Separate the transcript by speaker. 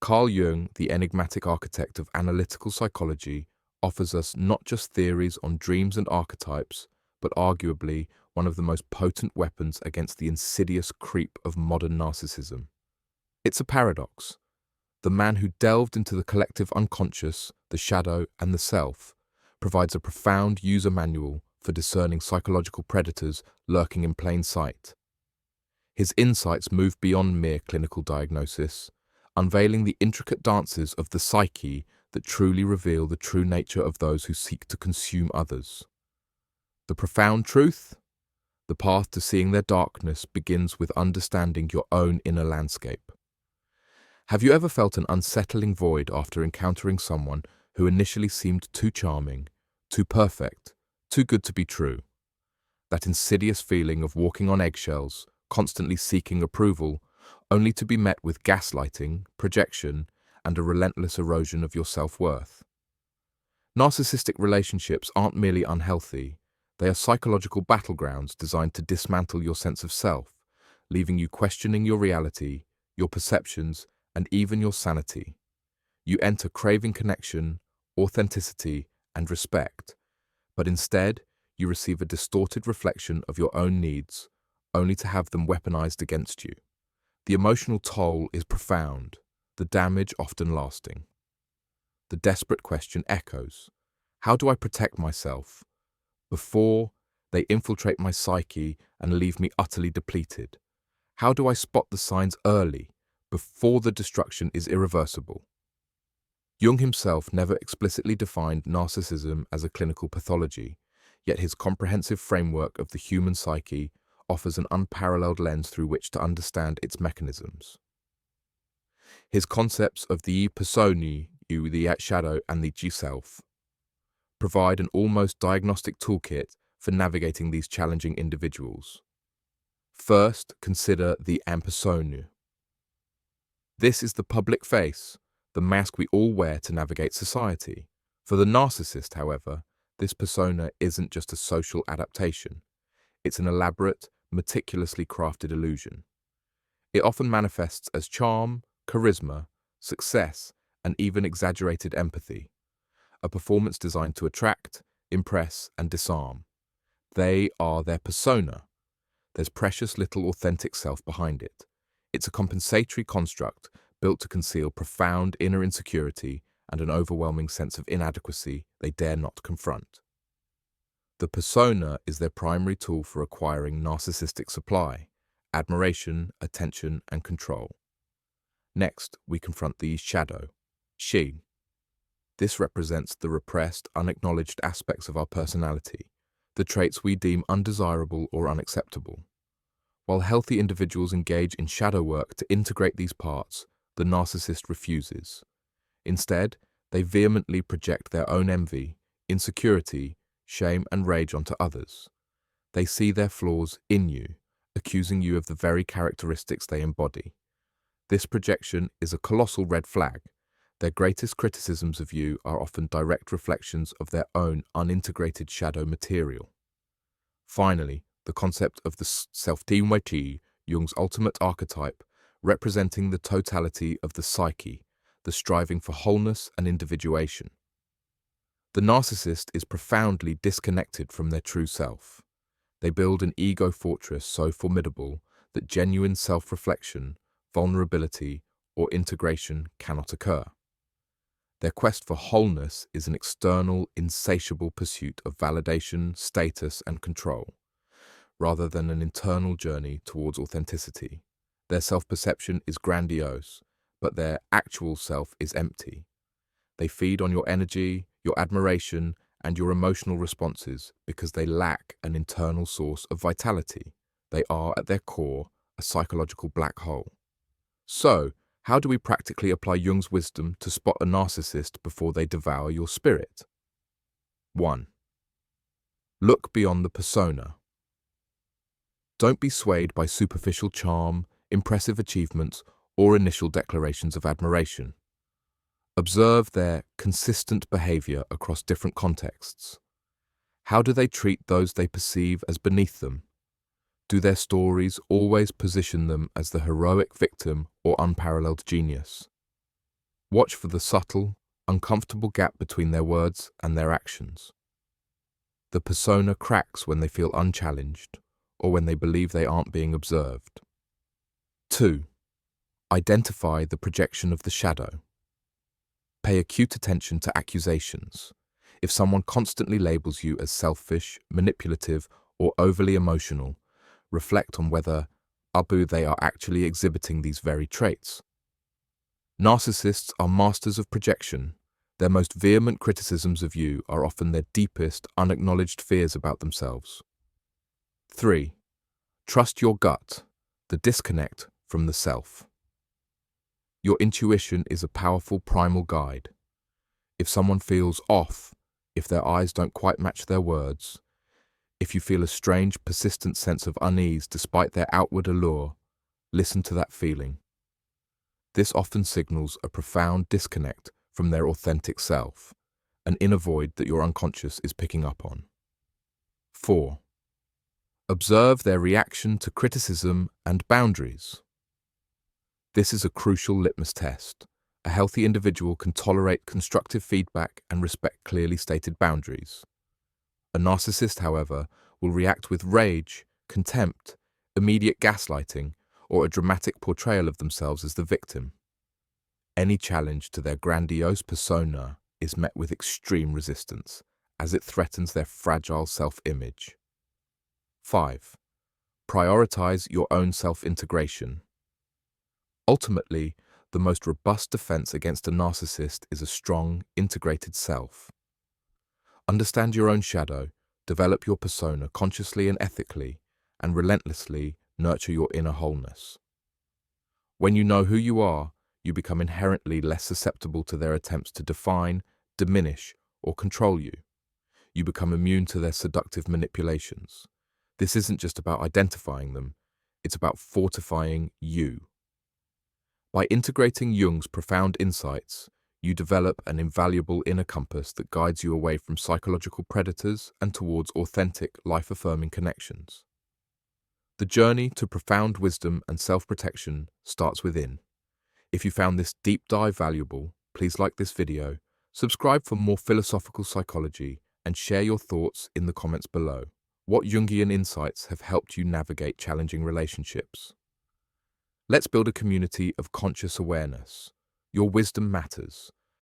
Speaker 1: Carl Jung, the enigmatic architect of analytical psychology, offers us not just theories on dreams and archetypes, but arguably one of the most potent weapons against the insidious creep of modern narcissism. It's a paradox. The man who delved into the collective unconscious, the shadow, and the self provides a profound user manual for discerning psychological predators lurking in plain sight. His insights move beyond mere clinical diagnosis, unveiling the intricate dances of the psyche that truly reveal the true nature of those who seek to consume others. The profound truth? The path to seeing their darkness begins with understanding your own inner landscape. Have you ever felt an unsettling void after encountering someone who initially seemed too charming, too perfect, too good to be true? That insidious feeling of walking on eggshells, constantly seeking approval, only to be met with gaslighting, projection, and a relentless erosion of your self-worth. Narcissistic relationships aren't merely unhealthy, they are psychological battlegrounds designed to dismantle your sense of self, leaving you questioning your reality, your perceptions, and even your sanity. You enter craving connection, authenticity, and respect, but instead you receive a distorted reflection of your own needs, only to have them weaponized against you. The emotional toll is profound, the damage often lasting. The desperate question echoes: how do I protect myself before they infiltrate my psyche and leave me utterly depleted? How do I spot the signs early, before the destruction is irreversible? Jung himself never explicitly defined narcissism as a clinical pathology, yet his comprehensive framework of the human psyche offers an unparalleled lens through which to understand its mechanisms. His concepts of the personae, the shadow, and the self provide an almost diagnostic toolkit for navigating these challenging individuals. First, consider the persona. This is the public face, the mask we all wear to navigate society. For the narcissist, however, this persona isn't just a social adaptation. It's an elaborate, meticulously crafted illusion. It often manifests as charm, charisma, success, and even exaggerated empathy, a performance designed to attract, impress, and disarm. They are their persona. There's precious little authentic self behind it. It's a compensatory construct built to conceal profound inner insecurity and an overwhelming sense of inadequacy they dare not confront. The persona is their primary tool for acquiring narcissistic supply, admiration, attention, and control. Next, we confront the shadow, she. This represents the repressed, unacknowledged aspects of our personality, the traits we deem undesirable or unacceptable. While healthy individuals engage in shadow work to integrate these parts, the narcissist refuses. Instead, they vehemently project their own envy, insecurity, shame, and rage onto others. They see their flaws in you, accusing you of the very characteristics they embody. This projection is a colossal red flag. Their greatest criticisms of you are often direct reflections of their own unintegrated shadow material. Finally, the concept of the self-team, Jung's ultimate archetype, representing the totality of the psyche, the striving for wholeness and individuation. The narcissist is profoundly disconnected from their true self. They build an ego fortress so formidable that genuine self-reflection, vulnerability, or integration cannot occur. Their quest for wholeness is an external, insatiable pursuit of validation, status, and control, rather than an internal journey towards authenticity. Their self-perception is grandiose, but their actual self is empty. They feed on your energy, your admiration, and your emotional responses because they lack an internal source of vitality. They are, at their core, a psychological black hole. So, how do we practically apply Jung's wisdom to spot a narcissist before they devour your spirit? 1. Look beyond the persona. Don't be swayed by superficial charm, impressive achievements, or initial declarations of admiration. Observe their consistent behavior across different contexts. How do they treat those they perceive as beneath them? Do their stories always position them as the heroic victim or unparalleled genius? Watch for the subtle, uncomfortable gap between their words and their actions. The persona cracks when they feel unchallenged or when they believe they aren't being observed. 2. Identify the projection of the shadow. Pay acute attention to accusations. If someone constantly labels you as selfish, manipulative, or overly emotional, reflect on whether they are actually exhibiting these very traits. Narcissists are masters of projection. Their most vehement criticisms of you are often their deepest, unacknowledged fears about themselves. 3. Trust your gut, the disconnect from the self. Your intuition is a powerful primal guide. If someone feels off, if their eyes don't quite match their words, if you feel a strange, persistent sense of unease despite their outward allure, listen to that feeling. This often signals a profound disconnect from their authentic self, an inner void that your unconscious is picking up on. 4. Observe their reaction to criticism and boundaries. This is a crucial litmus test. A healthy individual can tolerate constructive feedback and respect clearly stated boundaries. A narcissist, however, will react with rage, contempt, immediate gaslighting, or a dramatic portrayal of themselves as the victim. Any challenge to their grandiose persona is met with extreme resistance, as it threatens their fragile self-image. 5. Prioritize your own self-integration. Ultimately, the most robust defense against a narcissist is a strong, integrated self. Understand your own shadow, develop your persona consciously and ethically, and relentlessly nurture your inner wholeness. When you know who you are, you become inherently less susceptible to their attempts to define, diminish, or control you. You become immune to their seductive manipulations. This isn't just about identifying them, it's about fortifying you. By integrating Jung's profound insights, you develop an invaluable inner compass that guides you away from psychological predators and towards authentic, life-affirming connections. The journey to profound wisdom and self-protection starts within. If you found this deep dive valuable, please like this video, subscribe for more philosophical psychology, and share your thoughts in the comments below. What Jungian insights have helped you navigate challenging relationships? Let's build a community of conscious awareness. Your wisdom matters,